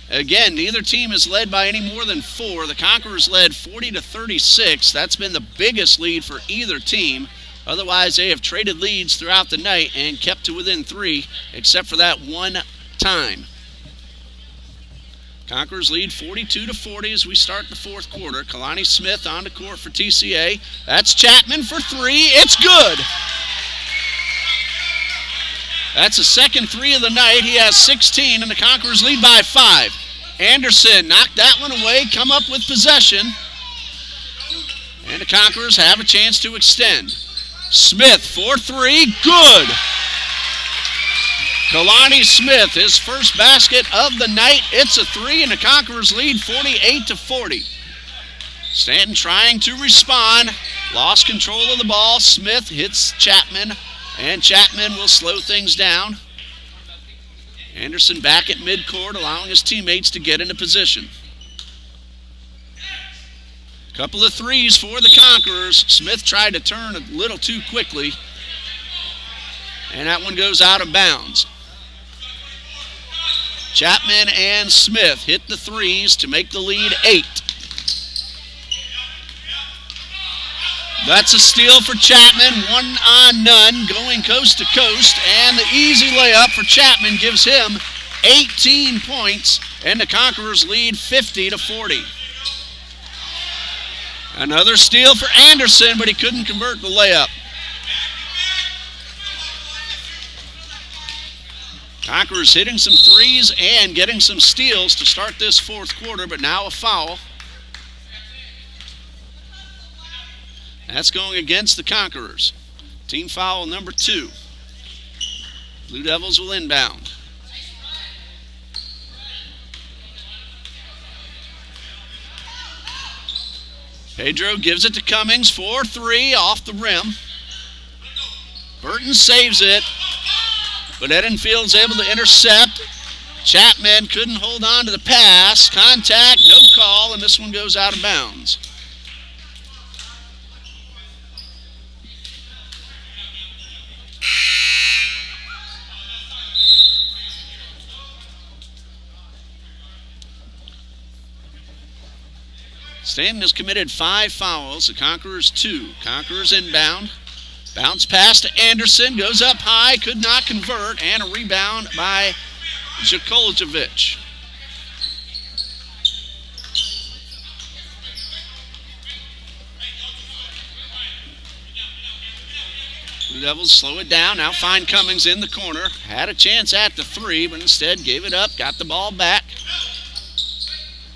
Again, neither team is led by any more than 4. The Conquerors led 40-36. That's been the biggest lead for either team. Otherwise, they have traded leads throughout the night and kept to within 3, except for that one time. Conquerors lead 42-40 as we start the fourth quarter. Kalani Smith on the court for TCA. That's Chapman for 3. It's good. That's the second 3 of the night. He has 16, and the Conquerors lead by 5. Anderson knocked that one away, come up with possession. And the Conquerors have a chance to extend. Smith for 3. Good. Kalani Smith, his first basket of the night. It's a 3, and the Conquerors lead 48-40. Stanton trying to respond. Lost control of the ball. Smith hits Chapman, and Chapman will slow things down. Anderson back at midcourt, allowing his teammates to get into position. Couple of threes for the Conquerors. Smith tried to turn a little too quickly, and that one goes out of bounds. Chapman and Smith hit the threes to make the lead 8. That's a steal for Chapman, 1-on-none, going coast to coast, and the easy layup for Chapman gives him 18 points, and the Conquerors lead 50-40. Another steal for Anderson, but he couldn't convert the layup. Conquerors hitting some threes and getting some steals to start this fourth quarter, but now a foul. That's going against the Conquerors. Team foul number 2. Blue Devils will inbound. Pedro gives it to Cummings for 3 off the rim. Burton saves it, but Edenfield's able to intercept. Chapman couldn't hold on to the pass. Contact, no call, and this one goes out of bounds. Stanton has committed 5 fouls. The Conquerors 2. Conquerors inbound. Bounce pass to Anderson. Goes up high. Could not convert. And a rebound by Jakoljevic. Blue Devils slow it down. Now find Cummings in the corner. Had a chance at the 3, but instead gave it up. Got the ball back.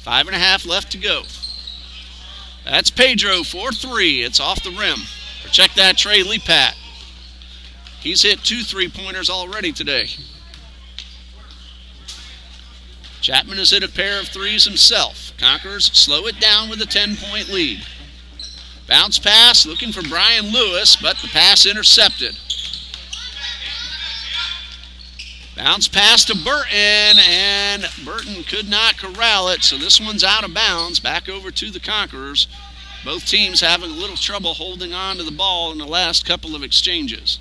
5.5 left to go. That's Pedro for 3. It's off the rim. Or check that, Trey Lepat. He's hit 2 3-pointers already today. Chapman has hit a pair of threes himself. Conquerors slow it down with a 10-point lead. Bounce pass, looking for Brian Lewis, but the pass intercepted. Bounce pass to Burton, and Burton could not corral it, so this one's out of bounds. Back over to the Conquerors. Both teams having a little trouble holding on to the ball in the last couple of exchanges.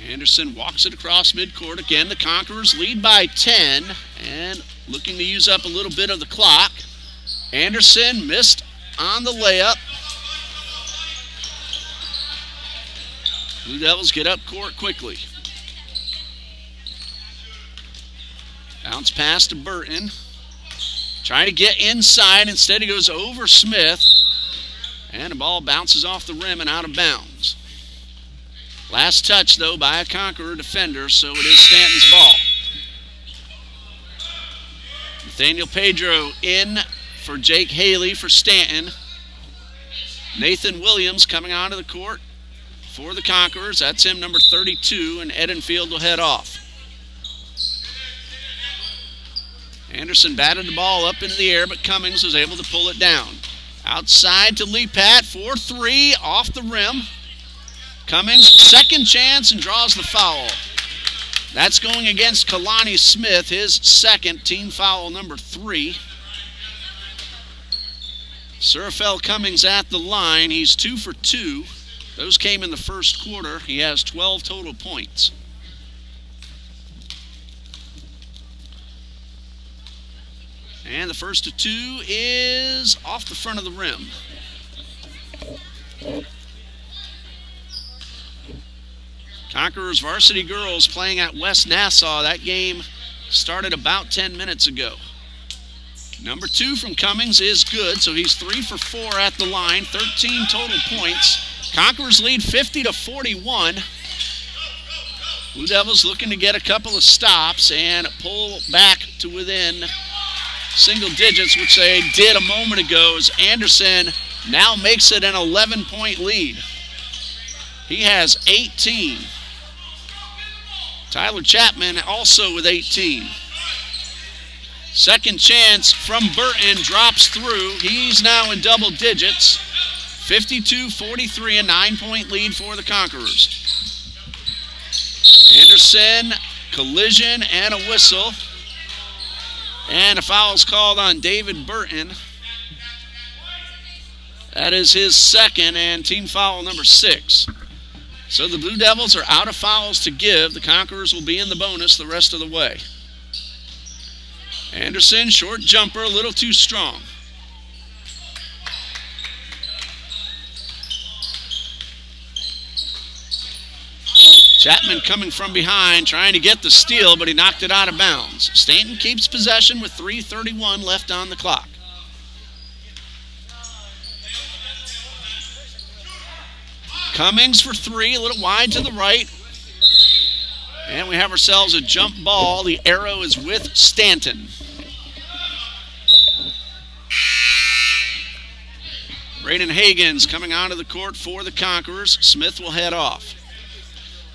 Anderson walks it across midcourt. Again, the Conquerors lead by 10 and looking to use up a little bit of the clock. Anderson missed on the layup. Blue Devils get up court quickly. Bounce pass to Burton. Trying to get inside. Instead he goes over Smith. And the ball bounces off the rim and out of bounds. Last touch, though, by a Conqueror defender, so it is Stanton's ball. Nathaniel Pedro in for Jake Haley for Stanton. Nathan Williams coming onto the court for the Conquerors. That's him, number 32, and Edenfield will head off. Anderson batted the ball up into the air, but Cummings was able to pull it down. Outside to Lepat for 3 off the rim. Cummings, second chance, and draws the foul. That's going against Kalani Smith, his second, team foul number 3. Surafel Cummings at the line. He's 2 for 2. Those came in the first quarter. He has 12 total points. And the first of 2 is off the front of the rim. Conquerors varsity girls playing at West Nassau. That game started about 10 minutes ago. Number 2 from Cummings is good, so he's 3 for 4 at the line, 13 total points. Conquerors lead 50-41. Blue Devils looking to get a couple of stops and pull back to within single digits, which they did a moment ago, as Anderson now makes it an 11-point lead. He has 18. Tyler Chapman also with 18. Second chance from Burton drops through. He's now in double digits. 52-43, a 9-point lead for the Conquerors. Anderson, collision and a whistle. And a foul's called on David Burton. That is his second and team foul number 6. So the Blue Devils are out of fouls to give. The Conquerors will be in the bonus the rest of the way. Anderson, short jumper, a little too strong. Chapman coming from behind, trying to get the steal, but he knocked it out of bounds. Stanton keeps possession with 3:31 left on the clock. Cummings for 3, a little wide to the right. And we have ourselves a jump ball. The arrow is with Stanton. Braden Hagens coming onto the court for the Conquerors. Smith will head off.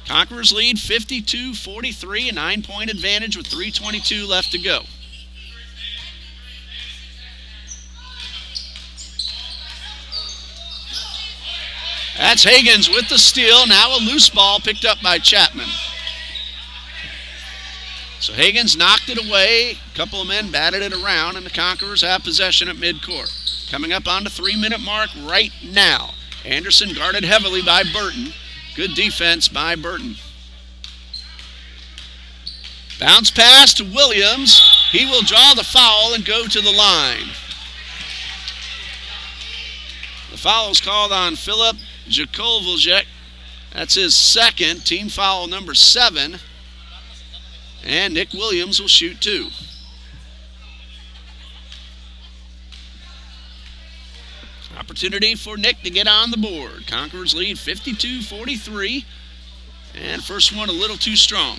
Conquerors lead 52-43, a 9-point advantage with 3:22 left to go. That's Hagens with the steal. Now a loose ball picked up by Chapman. So Hagens knocked it away. A couple of men batted it around, and the Conquerors have possession at midcourt. Coming up on the 3-minute mark right now. Anderson guarded heavily by Burton. Good defense by Burton. Bounce pass to Williams. He will draw the foul and go to the line. The foul is called on Philip Jakovljek. That's his second, team foul number 7. And Nick Williams will shoot 2. Opportunity for Nick to get on the board. Conquerors lead 52-43. And first one a little too strong.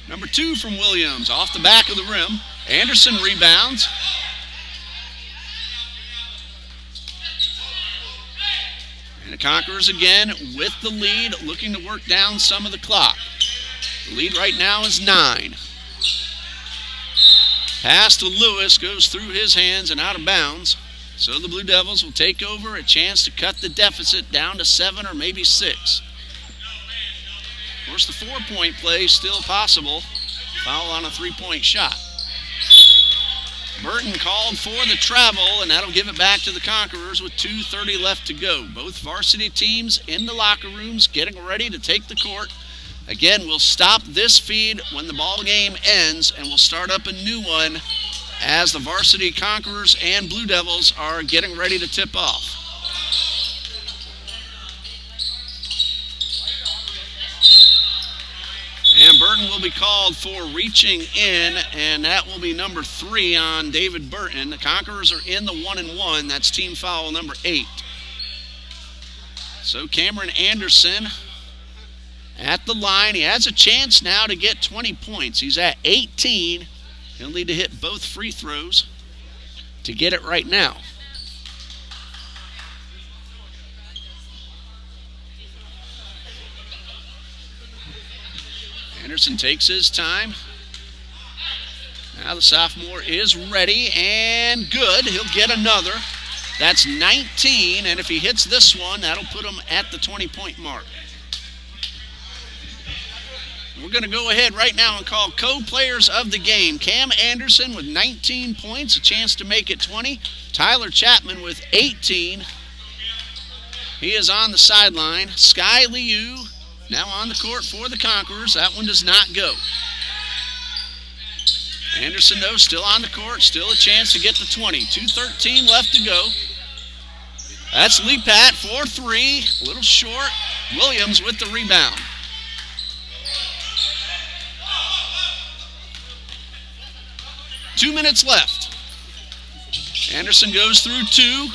Number 2 from Williams off the back of the rim. Anderson rebounds. And the Conquerors again with the lead, looking to work down some of the clock. The lead right now is 9. Pass to Lewis goes through his hands and out of bounds. So the Blue Devils will take over, a chance to cut the deficit down to 7 or maybe 6. Of course, the 4-point play is still possible. Foul on a 3-point shot. Burton called for the travel, and that'll give it back to the Conquerors with 2:30 left to go. Both varsity teams in the locker rooms getting ready to take the court. Again, we'll stop this feed when the ball game ends, and we'll start up a new one as the varsity Conquerors and Blue Devils are getting ready to tip off. And Burton will be called for reaching in, and that will be number 3 on David Burton. The Conquerors are in the 1-and-1. That's team foul number 8. So Cameron Anderson at the line. He has a chance now to get 20 points. He's at 18. He'll need to hit both free throws to get it right now. Anderson takes his time. Now the sophomore is ready and good. He'll get another. That's 19, and if he hits this one, that'll put him at the 20-point mark. We're going to go ahead right now and call co-players of the game. Cam Anderson with 19 points, a chance to make it 20. Tyler Chapman with 18. He is on the sideline. Sky Liu now on the court for the Conquerors. That one does not go. Anderson, though, still on the court, still a chance to get to 20. 2:13 left to go. That's Lepat for 3, a little short. Williams with the rebound. Two minutes left. Anderson goes through 2,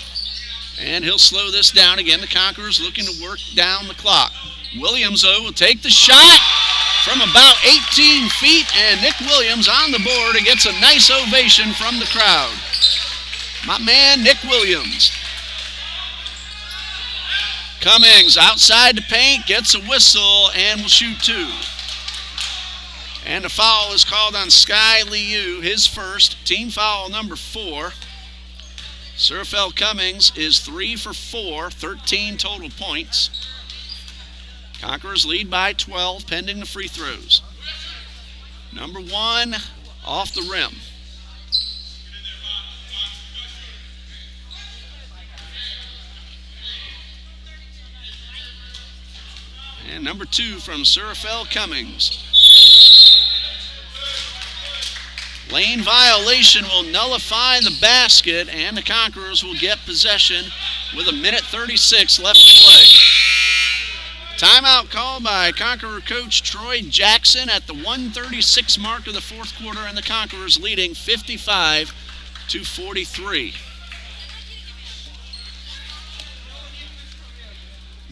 and he'll slow this down again. The Conquerors looking to work down the clock. Williams, though, will take the shot from about 18 feet, and Nick Williams on the board and gets a nice ovation from the crowd. My man, Nick Williams. Cummings outside the paint, gets a whistle, and will shoot 2. And a foul is called on Sky Liu, his first, team foul number 4. Surfel Cummings is 3 for 4, 13 total points. Conquerors lead by 12, pending the free throws. Number 1 off the rim. And number 2 from Surfel Cummings. Lane violation will nullify the basket, and the Conquerors will get possession with 1:36 left to play. Timeout called by Conqueror coach Troy Jackson at the 1:36 mark of the fourth quarter, and the Conquerors leading 55-43.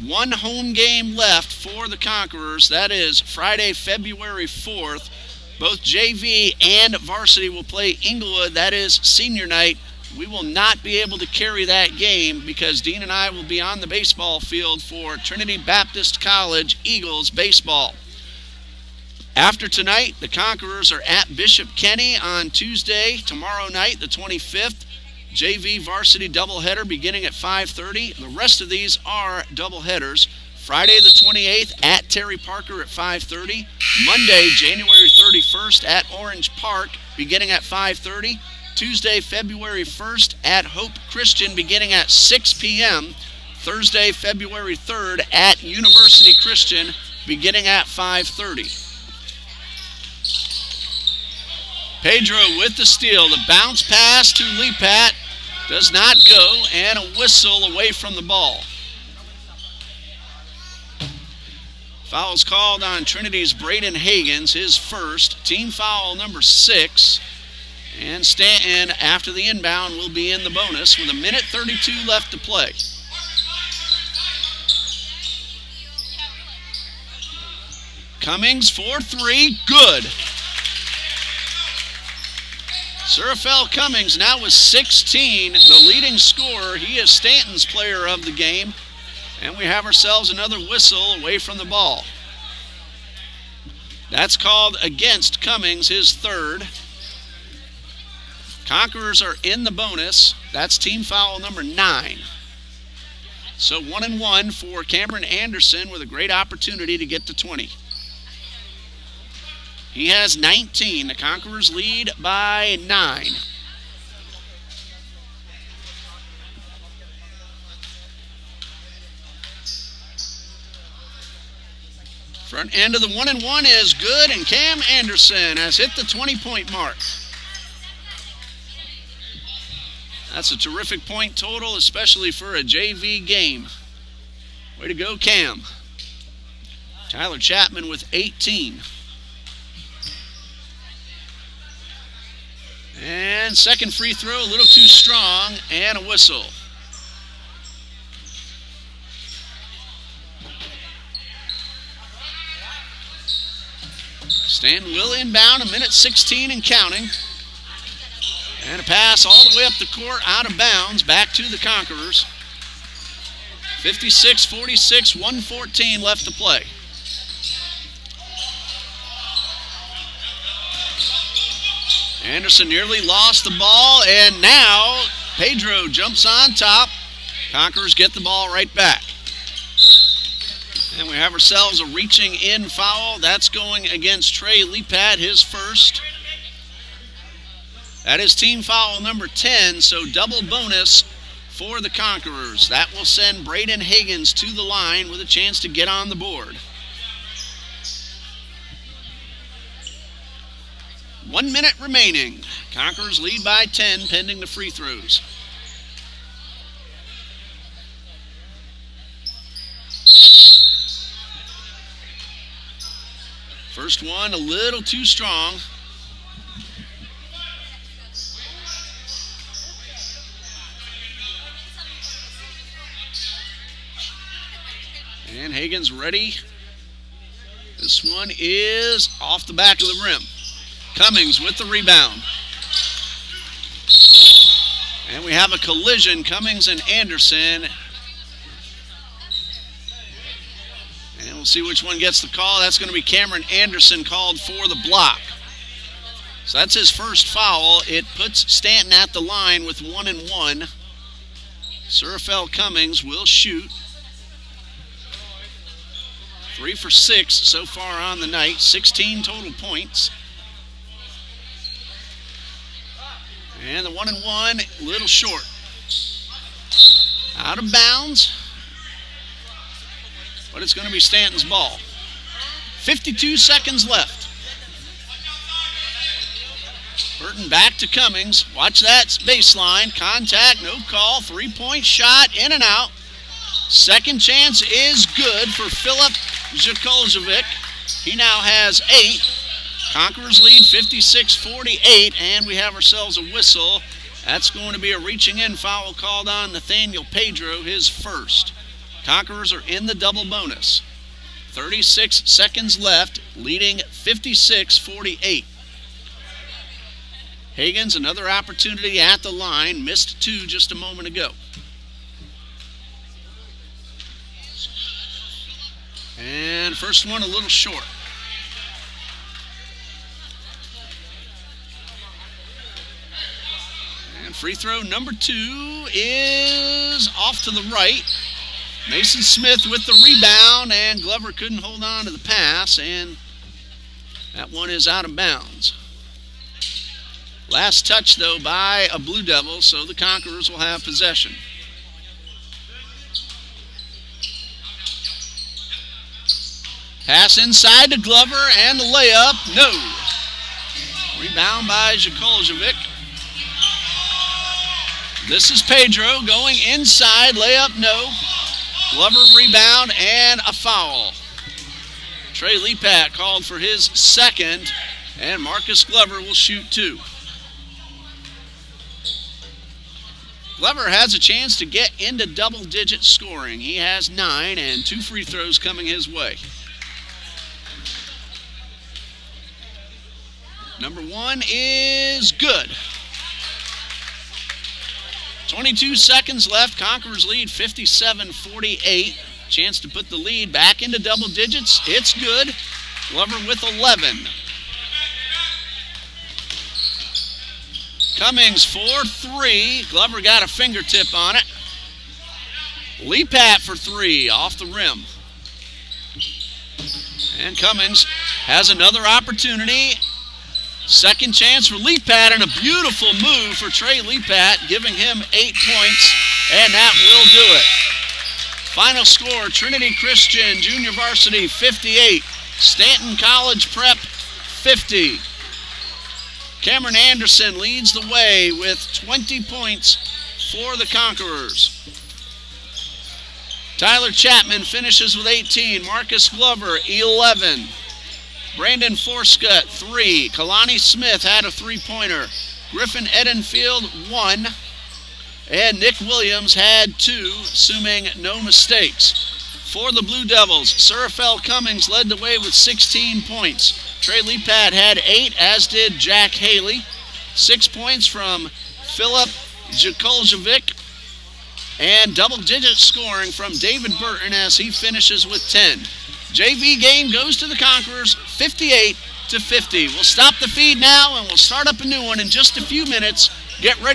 One home game left for the Conquerors. That is Friday, February 4th. Both JV and varsity will play Inglewood. That is senior night. We will not be able to carry that game because Dean and I will be on the baseball field for Trinity Baptist College Eagles baseball. After tonight, the Conquerors are at Bishop Kenny on Tuesday, tomorrow night, the 25th. JV varsity doubleheader beginning at 5:30. The rest of these are doubleheaders. Friday the 28th at Terry Parker at 5:30. Monday, January 31st at Orange Park beginning at 5:30. Tuesday, February 1st at Hope Christian beginning at 6 p.m. Thursday, February 3rd at University Christian beginning at 5:30. Pedro with the steal. The bounce pass to Lepat does not go, and a whistle away from the ball. Foul's called on Trinity's Braden Hagens, his first, team foul number 6. And Stanton, after the inbound, will be in the bonus with 1:32 left to play. Cummings for 3, good. Surfel Cummings now with 16, the leading scorer. He is Stanton's player of the game. And we have ourselves another whistle away from the ball. That's called against Cummings, his third. Conquerors are in the bonus. That's team foul number 9. So 1-1 for Cameron Anderson with a great opportunity to get to 20. He has 19. The Conquerors lead by 9. Front end of the 1-1 is good, and Cam Anderson has hit the 20-point mark. That's a terrific point total, especially for a JV game. Way to go, Cam. Tyler Chapman with 18. And second free throw, a little too strong, and a whistle. Stanton will inbound, 1:16 and counting. And a pass all the way up the court, out of bounds, back to the Conquerors. 56-46, 1:14 left to play. Anderson nearly lost the ball, and now Pedro jumps on top. Conquerors get the ball right back. And we have ourselves a reaching in foul. That's going against Trey Lepat, his first. That is team foul number 10, so double bonus for the Conquerors. That will send Braden Higgins to the line with a chance to get on the board. 1 minute remaining. Conquerors lead by 10 pending the free throws. First one a little too strong. And Higgins ready. This one is off the back of the rim. Cummings with the rebound. And we have a collision, Cummings and Anderson. And we'll see which one gets the call. That's going to be Cameron Anderson called for the block. So that's his first foul. It puts Stanton at the line with 1 and 1. Surafel Cummings will shoot. 3 for 6 so far on the night. 16 total points. And the 1 and 1, a little short. Out of bounds. But it's going to be Stanton's ball. 52 seconds left. Burton back to Cummings. Watch that baseline. Contact, no call. 3-point shot, in and out. Second chance is good for Philip Jakoljevic. He now has 8. Conquerors lead 56-48, and we have ourselves a whistle. That's going to be a reaching in foul called on Nathaniel Pedro, his first. Conquerors are in the double bonus. 36 seconds left, leading 56-48. Higgins, another opportunity at the line. Missed 2 just a moment ago. And first one a little short. And free throw number 2 is off to the right. Mason Smith with the rebound, and Glover couldn't hold on to the pass, and that one is out of bounds. Last touch, though, by a Blue Devil, so the Conquerors will have possession. Pass inside to Glover, and the layup, no. Rebound by Jakoljevic. This is Pedro going inside, layup, no. Glover rebound and a foul. Trey Lepat called for his second, and Marcus Glover will shoot 2. Glover has a chance to get into double-digit scoring. He has 9 and 2 free throws coming his way. Number 1 is good. 22 seconds left. Conquerors lead 57-48. Chance to put the lead back into double digits. It's good. Glover with 11. Cummings for 3. Glover got a fingertip on it. Lepat for 3 off the rim. And Cummings has another opportunity. Second chance for Lepat, and a beautiful move for Trey Lepat, giving him 8 points, and that will do it. Final score, Trinity Christian Junior Varsity 58, Stanton College Prep 50. Cameron Anderson leads the way with 20 points for the Conquerors. Tyler Chapman finishes with 18, Marcus Glover 11. Brandon Forscutt, 3. Kalani Smith had a 3-pointer. Griffin Edenfield, 1. And Nick Williams had 2, assuming no mistakes. For the Blue Devils, Surafel Cummings led the way with 16 points. Trey Lepat had 8, as did Jack Haley. 6 points from Philip Jakoljevic. And double-digit scoring from David Burton as he finishes with 10. JV game goes to the Conquerors, 58-50. We'll stop the feed now, and we'll start up a new one in just a few minutes. Get ready.